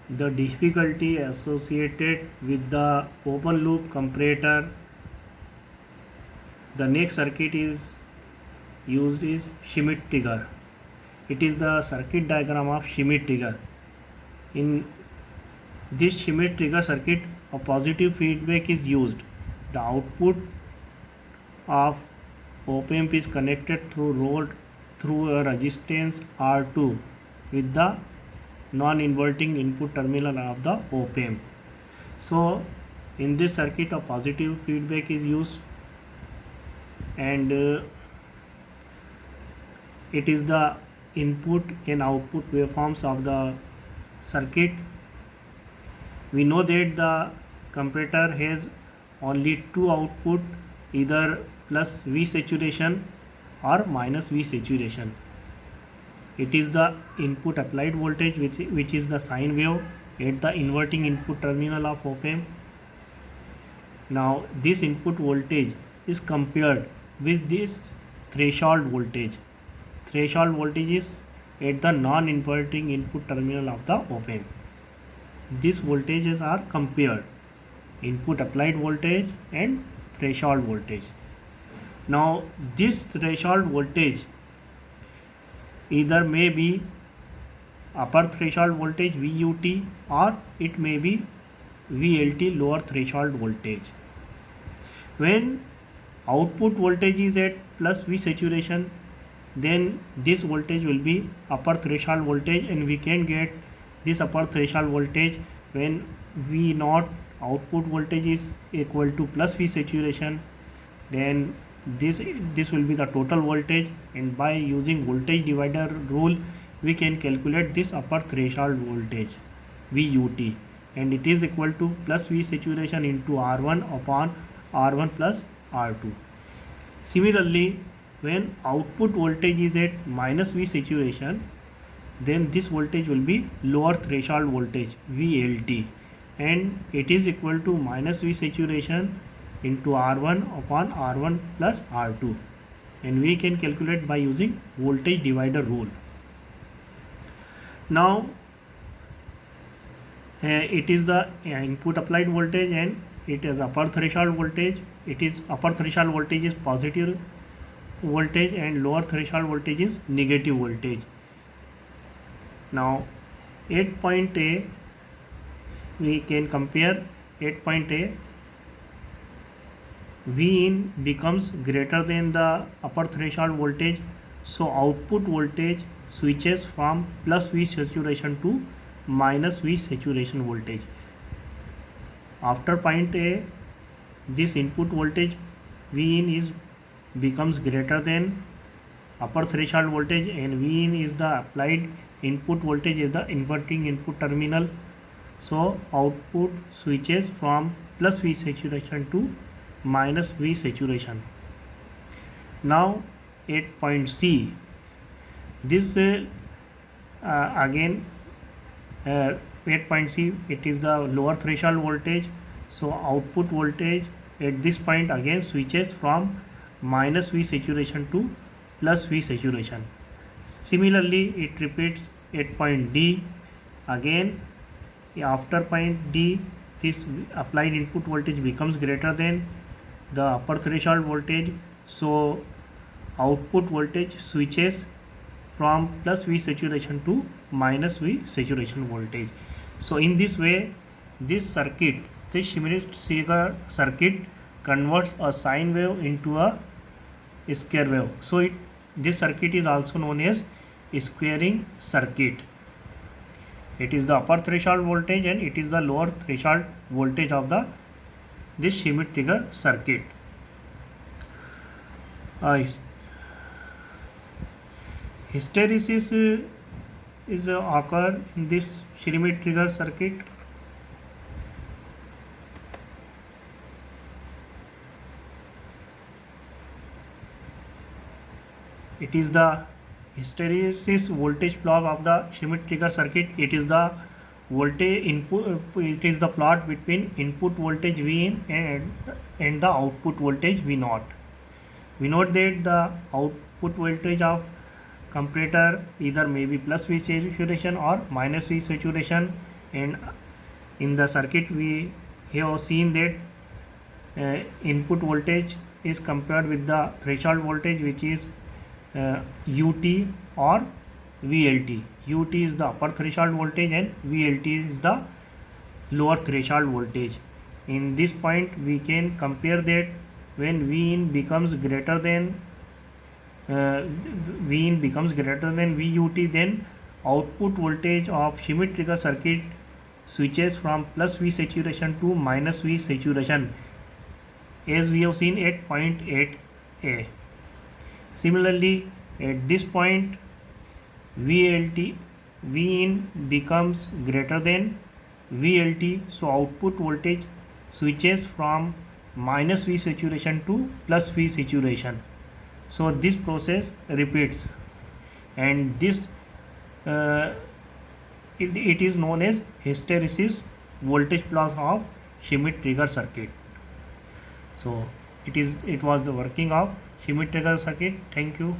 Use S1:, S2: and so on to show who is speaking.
S1: The difficulty associated with the open loop comparator. The next circuit is used is Schmitt trigger. It is the circuit diagram of Schmitt trigger. In this Schmitt trigger circuit, a positive feedback is used. The output of op-amp is connected through a resistance R2 with the non-inverting input terminal of the op-amp. So in this circuit a positive feedback is used, and it is the input and output waveforms of the circuit. We know that the comparator has only two output, either plus V saturation or minus V saturation. It is the input applied voltage which is the sine wave at the inverting input terminal of op-amp. Now this input voltage is compared with this threshold voltage. Threshold voltage is at the non-inverting input terminal of the op-amp. These voltages are compared, input applied voltage and threshold voltage. Now this threshold voltage either may be upper threshold voltage VUT, or it may be VLT, lower threshold voltage. When output voltage is at plus V saturation, then this voltage will be upper threshold voltage, and we can get this upper threshold voltage when V naught output voltage is equal to plus V saturation. Then this will be the total voltage, and by using voltage divider rule we can calculate this upper threshold voltage VUT, and it is equal to plus V saturation into R1 upon R1 plus R2. Similarly, when output voltage is at minus V saturation, then this voltage will be lower threshold voltage VLT, and it is equal to minus V saturation into R1 upon R1 plus R2, and we can calculate by using voltage divider rule. Now it is the input applied voltage, and it is upper threshold voltage. It is upper threshold voltage is positive voltage and lower threshold voltage is negative voltage. Now at point A we can compare. At point A, V in becomes greater than the upper threshold voltage, so output voltage switches from plus V saturation to minus V saturation voltage. After point A, this input voltage V in becomes greater than upper threshold voltage, and V in is the applied input voltage at the inverting input terminal, so output switches from plus V saturation to minus V saturation. Now at point C, this again at point C it is the lower threshold voltage, so output voltage at this point again switches from minus V saturation to plus V saturation. Similarly it repeats at point D. Again after point D, this applied input voltage becomes greater than the upper threshold voltage, so output voltage switches from plus V saturation to minus V saturation voltage. So in this way this circuit, this Schmitt trigger circuit, converts a sine wave into a square wave. So this circuit is also known as squaring circuit. It is the upper threshold voltage and it is the lower threshold voltage of this Schmitt trigger circuit. Hysteresis is occur in this Schmitt trigger circuit. It is the hysteresis voltage plot of the Schmitt trigger circuit. It is the voltage input. It is the plot between input voltage V in and the output voltage V naught. We note that the output voltage of comparator either may be plus V saturation or minus V saturation, and in the circuit we have seen that input voltage is compared with the threshold voltage, which is UT or VLT. UT is the upper threshold voltage and VLT is the lower threshold voltage. In this point we can compare that when Vin becomes greater than VIN becomes greater than VUT, then output voltage of Schmitt trigger circuit switches from plus V saturation to minus V saturation, as we have seen at point 8a. Similarly, at this point Vin becomes greater than VLT, so output voltage switches from minus V saturation to plus V saturation. So this process repeats, and this it is known as hysteresis voltage loss of Schmitt trigger circuit. So it was the working of Schmitt trigger circuit. Thank you.